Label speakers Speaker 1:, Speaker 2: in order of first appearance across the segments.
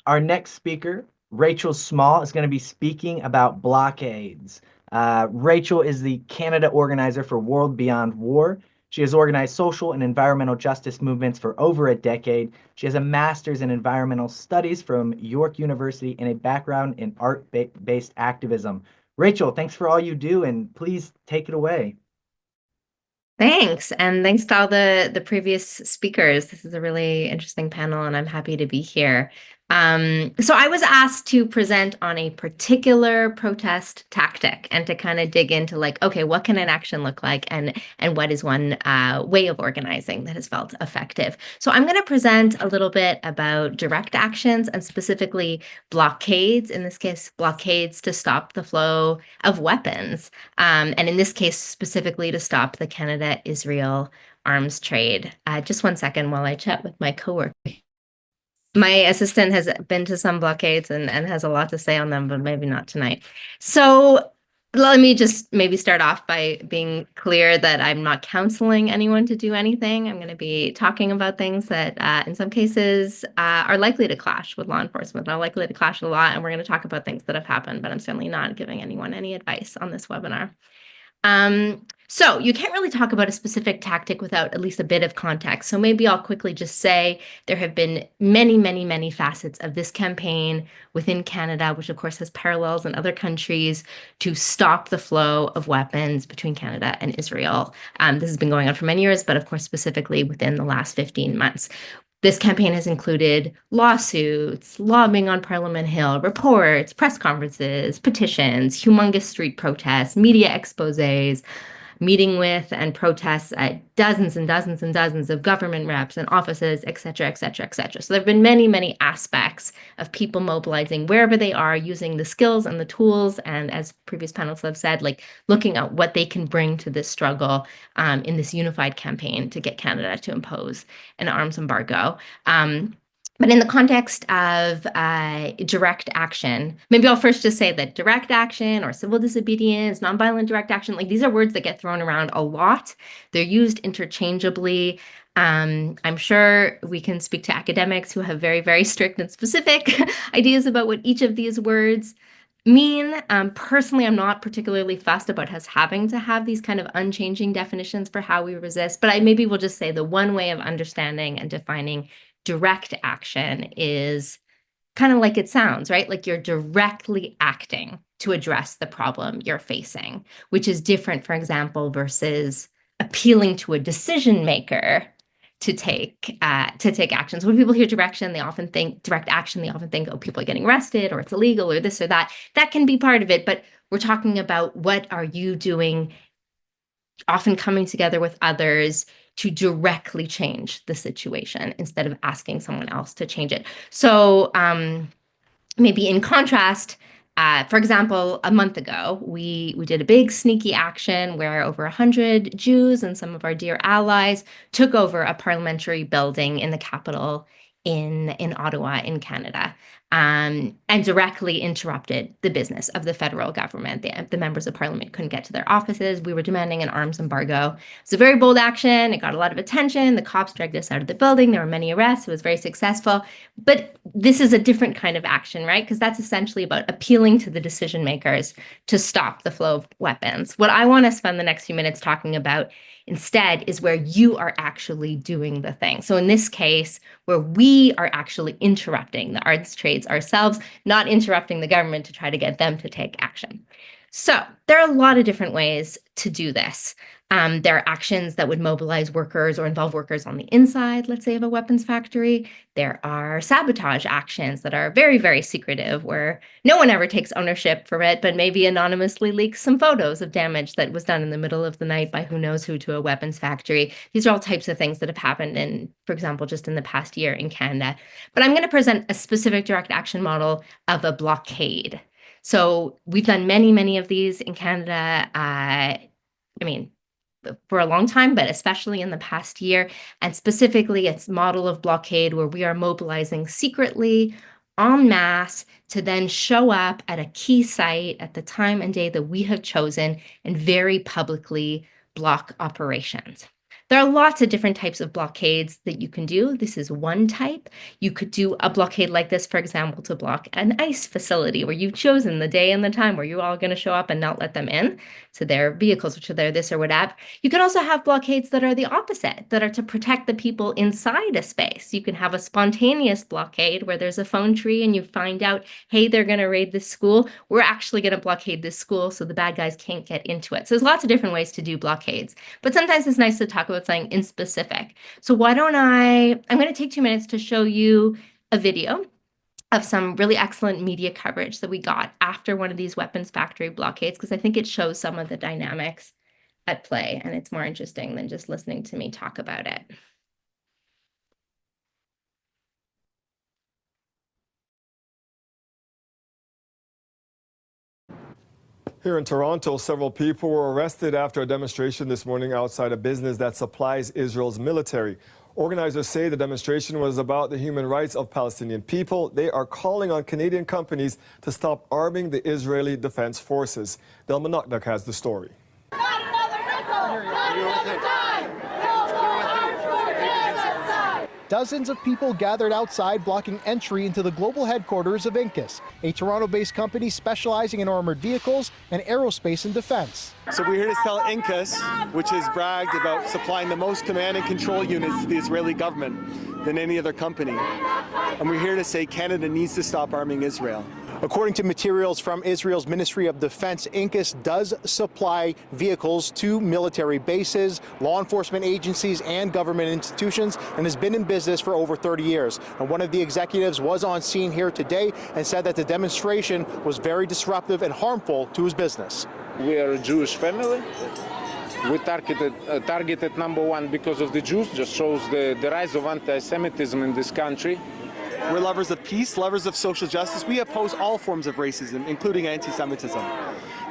Speaker 1: Our next speaker, Rachel Small, is going to be speaking about blockades. Rachel is the Canada organizer for World Beyond War. She has organized social and environmental justice movements for over a decade. She has a master's in environmental studies from York University and a background in art-based activism. Rachel, thanks for all you do, and please take it away.
Speaker 2: Thanks, and thanks to all the previous speakers. This is a really interesting panel, and I'm happy to be here. So I was asked to present on a particular protest tactic and to kind of dig into like, okay, what can an action look like, and what is one way of organizing that has felt effective. So I'm going to present a little bit about direct actions and specifically blockades. In this case, blockades to stop the flow of weapons. And in this case, specifically to stop the Canada-Israel arms trade. Just one second while I chat with my coworker. My assistant has been to some blockades and has a lot to say on them, but maybe not tonight. So let me just maybe start off by being clear that I'm not counseling anyone to do anything. I'm going to be talking about things that, in some cases, are likely to clash with law enforcement, are likely to clash with the law, and we're going to talk about things that have happened, but I'm certainly not giving anyone any advice on this webinar. So you can't really talk about a specific tactic without at least a bit of context. So maybe I'll quickly just say there have been many, many, many facets of this campaign within Canada, which of course has parallels in other countries to stop the flow of weapons between Canada and Israel. This has been going on for many years, but of course specifically within the last 15 months. This campaign has included lawsuits, lobbying on Parliament Hill, reports, press conferences, petitions, humongous street protests, media exposés, meeting with and protests at dozens and dozens and dozens of government reps and offices, et cetera, et cetera, et cetera. So there have been many, many aspects of people mobilizing wherever they are, using the skills and the tools, and as previous panels have said, like looking at what they can bring to this struggle in this unified campaign to get Canada to impose an arms embargo. But in the context of direct action, maybe I'll first just say that direct action or civil disobedience, nonviolent direct action, like these are words that get thrown around a lot. They're used interchangeably. I'm sure we can speak to academics who have very, very strict and specific ideas about what each of these words mean. Personally, I'm not particularly fussed about us having to have these kind of unchanging definitions for how we resist, but I maybe will just say the one way of understanding and defining direct action is kind of like it sounds, right? Like you're directly acting to address the problem you're facing, which is different, for example, versus appealing to a decision maker to take actions. When people hear direct action, they often think, oh, people are getting arrested or it's illegal or this or that. That can be part of it, but we're talking about what are you doing, often coming together with others to directly change the situation instead of asking someone else to change it. So maybe in contrast, for example, a month ago, we did a big sneaky action where over 100 Jews and some of our dear allies took over a parliamentary building in the capital in Ottawa, in Canada, and directly interrupted the business of the federal government. The members of parliament couldn't get to their offices. We were demanding an arms embargo. It's a very bold action. It got a lot of attention. The cops dragged us out of the building. There were many arrests. It was very successful. But this is a different kind of action, right? Because that's essentially about appealing to the decision makers to stop the flow of weapons. What I want to spend the next few minutes talking about instead is where you are actually doing the thing. So in this case, where we are actually interrupting the arts trades ourselves, not interrupting the government to try to get them to take action. So there are a lot of different ways to do this. There are actions that would mobilize workers or involve workers on the inside, let's say, of a weapons factory. There are sabotage actions that are very, very secretive, where no one ever takes ownership for it, but maybe anonymously leaks some photos of damage that was done in the middle of the night by who knows who to a weapons factory. These are all types of things that have happened in, for example, just in the past year in Canada. But I'm going to present a specific direct action model of a blockade. So we've done many, many of these in Canada. I mean, for a long time, but especially in the past year. And specifically, it's model of blockade where we are mobilizing secretly en masse to then show up at a key site at the time and day that we have chosen and very publicly block operations. There are lots of different types of blockades that you can do. This is one type. You could do a blockade like this, for example, to block an ICE facility where you've chosen the day and the time where you're all going to show up and not let them in to their vehicles, which are there, this or whatever. You can also have blockades that are the opposite, that are to protect the people inside a space. You can have a spontaneous blockade where there's a phone tree and you find out, hey, they're going to raid this school. We're actually going to blockade this school so the bad guys can't get into it. So there's lots of different ways to do blockades, but sometimes it's nice to talk about something in specific. So why don't I'm going to take 2 minutes to show you a video of some really excellent media coverage that we got after one of these weapons factory blockades, because I think it shows some of the dynamics at play, and it's more interesting than just listening to me talk about it.
Speaker 3: Here in Toronto, several people were arrested after a demonstration this morning outside a business that supplies Israel's military. Organizers say the demonstration was about the human rights of Palestinian people. They are calling on Canadian companies to stop arming the Israeli Defense Forces. Delma Nokdak has the story.
Speaker 4: Not another nickel! Not another dime! No more arms for genocide!
Speaker 5: Dozens of people gathered outside blocking entry into the global headquarters of Incus, a Toronto-based company specializing in armored vehicles and aerospace and defense.
Speaker 6: So we're here to sell Incus, which has bragged about supplying the most command and control units to the Israeli government than any other company. And we're here to say Canada needs to stop arming Israel.
Speaker 5: According to materials from Israel's Ministry of Defense, Incus does supply vehicles to military bases, law enforcement agencies, and government institutions, and has been in business for over 30 years. And one of the executives was on scene here today and said that the demonstration was very disruptive and harmful to his business.
Speaker 7: We are a Jewish family. We targeted #1 because of the Jews. Just shows the rise of anti-Semitism in this country.
Speaker 6: We're lovers of peace, lovers of social justice. We oppose all forms of racism, including anti-Semitism.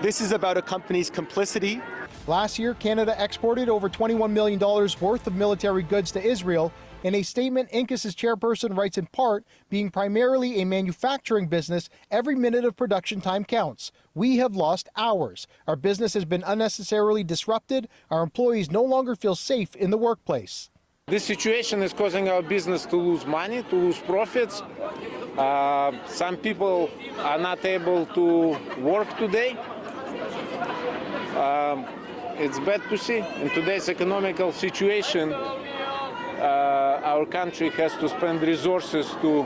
Speaker 6: This is about a company's complicity.
Speaker 5: Last year, Canada exported over $21 million worth of military goods to Israel. In a statement, Incus's chairperson writes in part, being primarily a manufacturing business, every minute of production time counts. We have lost hours. Our business has been unnecessarily disrupted. Our employees no longer feel safe in the workplace.
Speaker 7: This situation is causing our business to lose money, to lose profits. Some people are not able to work today. It's bad to see. In today's economical situation, our country has to spend resources to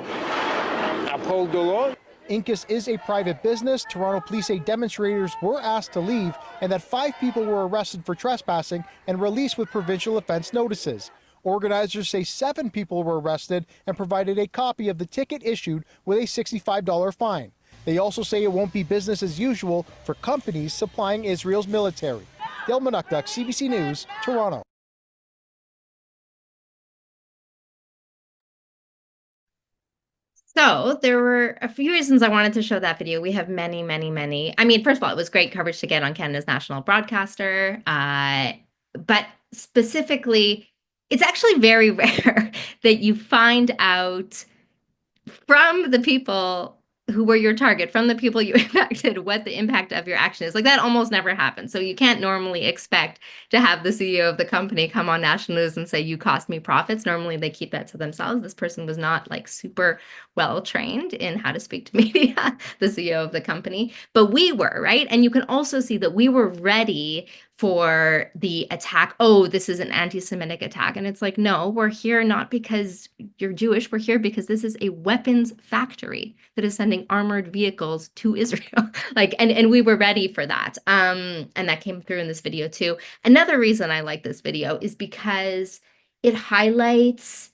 Speaker 7: uphold the law.
Speaker 5: Incus is a private business. Toronto police say demonstrators were asked to leave and that 5 people were arrested for trespassing and released with provincial offense notices. Organizers say 7 people were arrested and provided a copy of the ticket issued with a $65 fine. They also say it won't be business as usual for companies supplying Israel's military. Del Manukduk, CBC News, Toronto.
Speaker 2: So there were a few reasons I wanted to show that video. We have many, many, many. I mean, first of all, it was great coverage to get on Canada's national broadcaster. But specifically, it's actually very rare that you find out from the people who were your target, from the people you impacted, what the impact of your action is. Like, that almost never happens. So you can't normally expect to have the CEO of the company come on national news and say, you cost me profits. Normally they keep that to themselves. This person was not like super well trained in how to speak to media, the CEO of the company, but we were, right? And you can also see that we were ready for the attack. Oh, this is an anti-Semitic attack. And it's like, no, we're here not because you're Jewish. We're here because this is a weapons factory that is sending armored vehicles to Israel. And we were ready for that. And that came through in this video too. Another reason I like this video is because it highlights,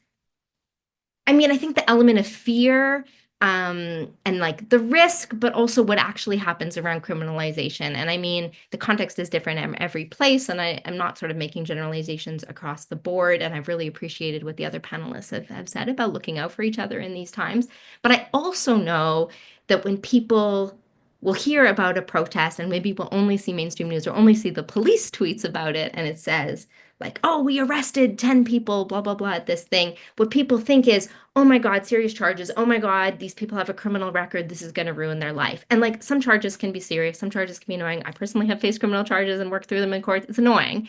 Speaker 2: I think the element of fear, and like the risk, but also what actually happens around criminalization. And I mean, the context is different in every place, and I'm not sort of making generalizations across the board. And I've really appreciated what the other panelists have said about looking out for each other in these times. But I also know that when people will hear about a protest and maybe will only see mainstream news or only see the police tweets about it, and it says like, oh, we arrested 10 people, blah, blah, blah, at this thing. What people think is, oh my God, serious charges. Oh my God, these people have a criminal record. This is going to ruin their life. And like, some charges can be serious. Some charges can be annoying. I personally have faced criminal charges and worked through them in court. It's annoying.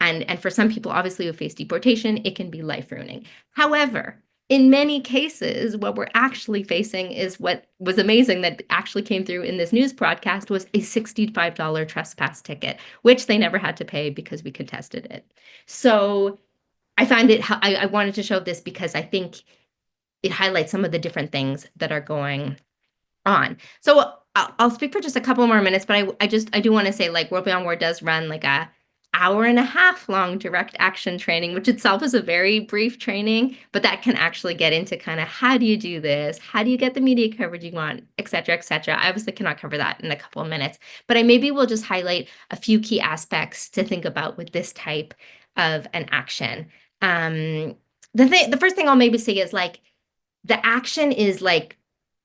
Speaker 2: And for some people, obviously, who face deportation, it can be life-ruining. However, in many cases, what we're actually facing is what was amazing that actually came through in this news broadcast was a $65 trespass ticket, which they never had to pay because we contested it. So I find it, I wanted to show this because I think it highlights some of the different things that are going on. So I'll speak for just a couple more minutes, but I do want to say, like, World Beyond War does run like a hour and a half long direct action training, which itself is a very brief training, but that can actually get into kind of how do you do this? How do you get the media coverage you want, et cetera, et cetera. I obviously cannot cover that in a couple of minutes, but I maybe will just highlight a few key aspects to think about with this type of an action. The first thing I'll maybe say is, like, the action is like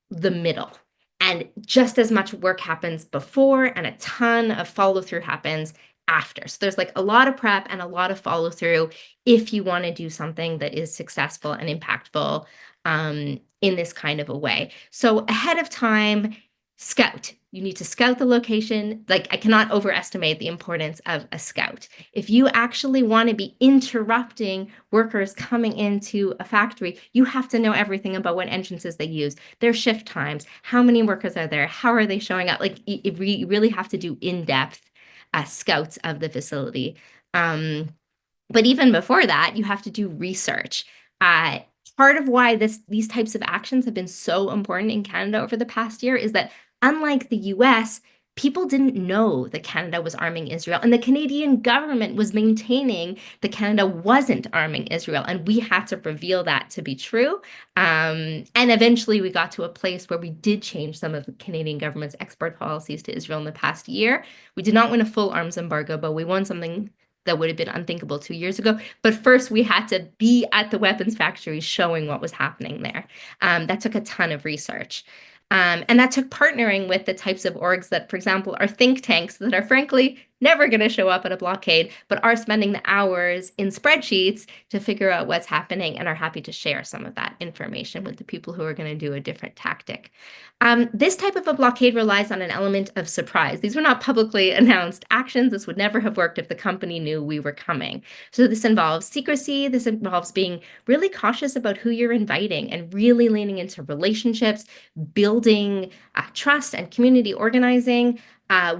Speaker 2: the middle. And just as much work happens before and a ton of follow through happens after. So there's like a lot of prep and a lot of follow through if you want to do something that is successful and impactful in this kind of a way. So ahead of time, scout. You need to scout the location. Like, I cannot overestimate the importance of a scout. If you actually want to be interrupting workers coming into a factory, you have to know everything about what entrances they use, their shift times, how many workers are there, how are they showing up. Like, you really have to do in-depth scouts of the facility. But even before that, you have to do research. Part of why these types of actions have been so important in Canada over the past year is that, unlike the US, people didn't know that Canada was arming Israel, and the Canadian government was maintaining that Canada wasn't arming Israel, and we had to reveal that to be true. And eventually we got to a place where we did change some of the Canadian government's export policies to Israel in the past year. We did not win a full arms embargo, but we won something that would have been unthinkable 2 years ago. But first, we had to be at the weapons factories showing what was happening there. That took a ton of research. And that took partnering with the types of orgs that, for example, are think tanks that are frankly never going to show up at a blockade, but are spending the hours in spreadsheets to figure out what's happening and are happy to share some of that information with the people who are going to do a different tactic. This type of a blockade relies on an element of surprise. These were not publicly announced actions. This would never have worked if the company knew we were coming. So this involves secrecy. This involves being really cautious about who you're inviting and really leaning into relationships, building trust and community organizing.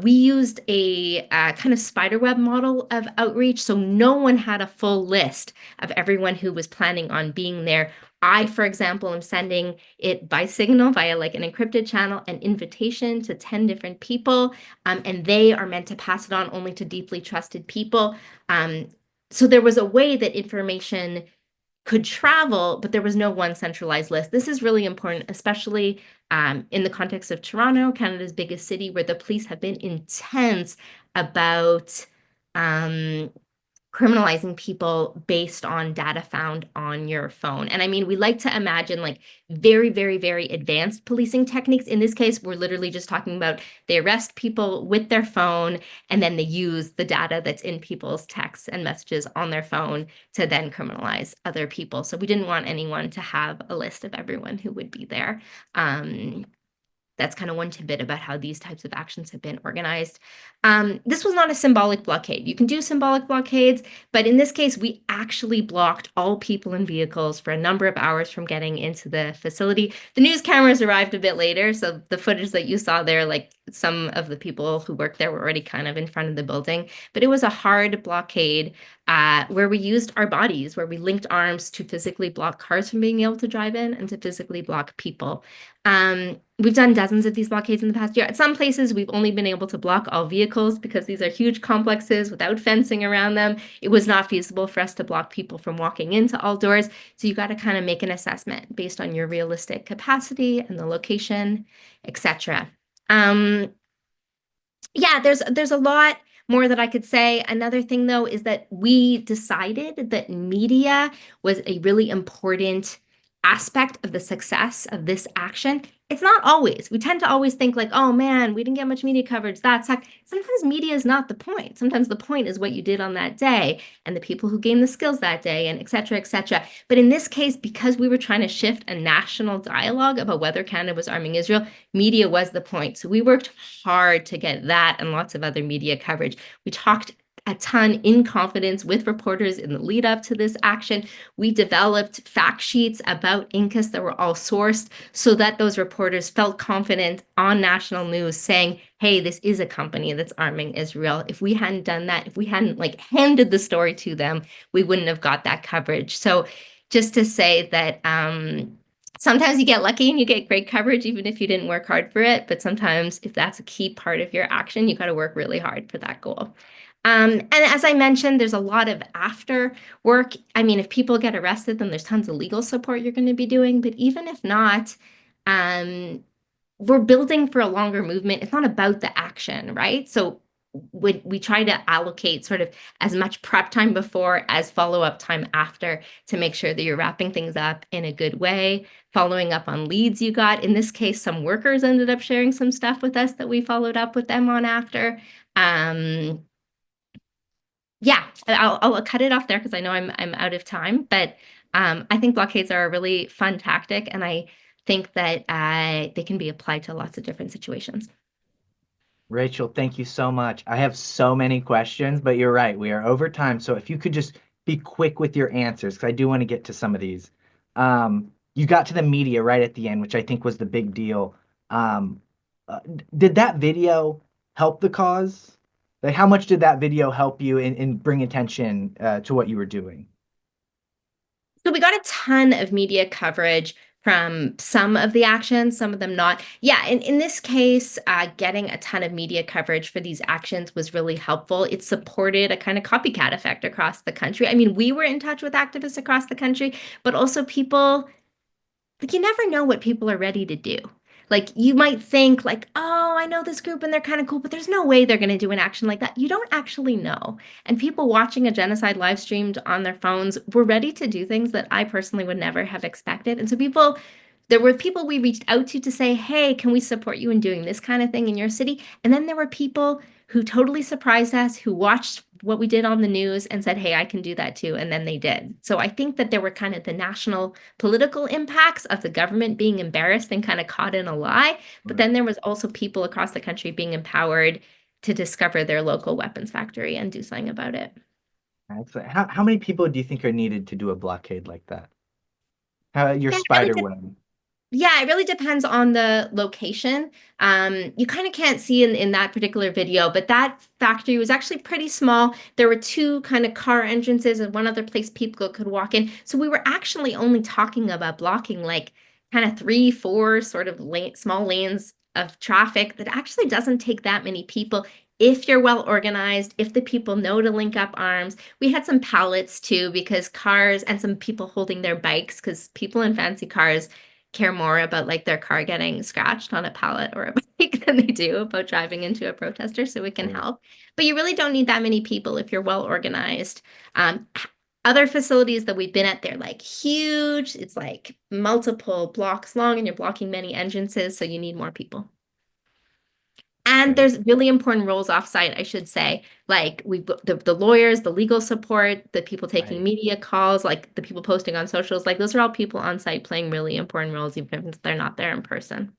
Speaker 2: We used a kind of spiderweb model of outreach, so no one had a full list of everyone who was planning on being there. I, for example, am sending it by signal via like an encrypted channel, an invitation to 10 different people, and they are meant to pass it on only to deeply trusted people. So there was a way that information could travel, but there was no one centralized list. This is really important, especially in the context of Toronto, Canada's biggest city, where the police have been intense about criminalizing people based on data found on your phone. And I mean, we like to imagine like very, very, very advanced policing techniques. In this case, we're literally just talking about they arrest people with their phone and then they use the data that's in people's texts and messages on their phone to then criminalize other people. So we didn't want anyone to have a list of everyone who would be there. That's kind of one tidbit about how these types of actions have been organized. This was not a symbolic blockade. You can do symbolic blockades, but in this case, we actually blocked all people and vehicles for a number of hours from getting into the facility. The news cameras arrived a bit later, so the footage that you saw there, like some of the people who worked there were already kind of in front of the building, but it was a hard blockade where we used our bodies, where we linked arms to physically block cars from being able to drive in and to physically block people. We've done dozens of these blockades in the past year. At some places, we've only been able to block all vehicles because these are huge complexes without fencing around them. It was not feasible for us to block people from walking into all doors. So you got to kind of make an assessment based on your realistic capacity and the location, etc. Yeah, there's a lot more that I could say. Another thing, though, is that we decided that media was a really important aspect of the success of this action. It's not always. We tend to always think like, oh man, we didn't get much media coverage. That sucked. Sometimes media is not the point. Sometimes the point is what you did on that day and the people who gained the skills that day and et cetera, et cetera. But in this case, because we were trying to shift a national dialogue about whether Canada was arming Israel, media was the point. So we worked hard to get that and lots of other media coverage. We talked a ton in confidence with reporters in the lead up to this action. We developed fact sheets about Incus that were all sourced so that those reporters felt confident on national news saying, hey, this is a company that's arming Israel. If we hadn't done that, if we hadn't like handed the story to them, we wouldn't have got that coverage. So just to say that sometimes you get lucky and you get great coverage, even if you didn't work hard for it. But sometimes if that's a key part of your action, you got to work really hard for that goal. And as I mentioned, there's a lot of after work. I mean, if people get arrested, then there's tons of legal support you're going to be doing. But even if not, we're building for a longer movement. It's not about the action, right? So we try to allocate sort of as much prep time before as follow-up time after to make sure that you're wrapping things up in a good way, following up on leads you got. In this case, some workers ended up sharing some stuff with us that we followed up with them on after. Yeah, I'll cut it off there because I know I'm out of time, but I think blockades are a really fun tactic, and I think that they can be applied to lots of different situations.
Speaker 1: Rachel, thank you so much. I have so many questions, but you're right. We are over time. So if you could just be quick with your answers, because I do want to get to some of these. You got to the media right at the end, which I think was the big deal. Um, did that video help the cause? Like, how much did that video help you in bring attention to what you were doing?
Speaker 2: So we got a ton of media coverage from some of the actions, some of them not. Yeah, in this case, getting a ton of media coverage for these actions was really helpful. It supported a kind of copycat effect across the country. I mean, we were in touch with activists across the country, but also people, like, you never know what people are ready to do. Like, you might think like, oh, I know this group and they're kind of cool, but there's no way they're going to do an action like that. You don't actually know. And people watching a genocide live streamed on their phones were ready to do things that I personally would never have expected. And so there were people we reached out to say, hey, can we support you in doing this kind of thing in your city? And then there were people who totally surprised us, who watched what we did on the news and said, hey, I can do that too. And then they did. So I think that there were kind of the national political impacts of the government being embarrassed and kind of caught in a lie. But then there was also people across the country being empowered to discover their local weapons factory and do something about it.
Speaker 1: Excellent. How many people do you think are needed to do a blockade like that? How your
Speaker 2: Yeah,
Speaker 1: spider web?
Speaker 2: Yeah, it really depends on the location. You kind of can't see in that particular video, but that factory was actually pretty small. There were two kind of car entrances and one other place people could walk in. So we were actually only talking about blocking like kind of 3, 4 sort of small lanes of traffic that actually doesn't take that many people if you're well organized, if the people know to link up arms. We had some pallets too, because cars and some people holding their bikes, because people in fancy cars care more about like their car getting scratched on a pallet or a bike than they do about driving into a protester, so it can help. But you really don't need that many people if you're well organized. Other facilities that we've been at, they're like huge. It's like multiple blocks long and you're blocking many entrances, so you need more people. And there's really important roles offsite, I should say, like the lawyers, the legal support, the people taking media calls, like the people posting on socials, like those are all people on site playing really important roles, even if they're not there in person.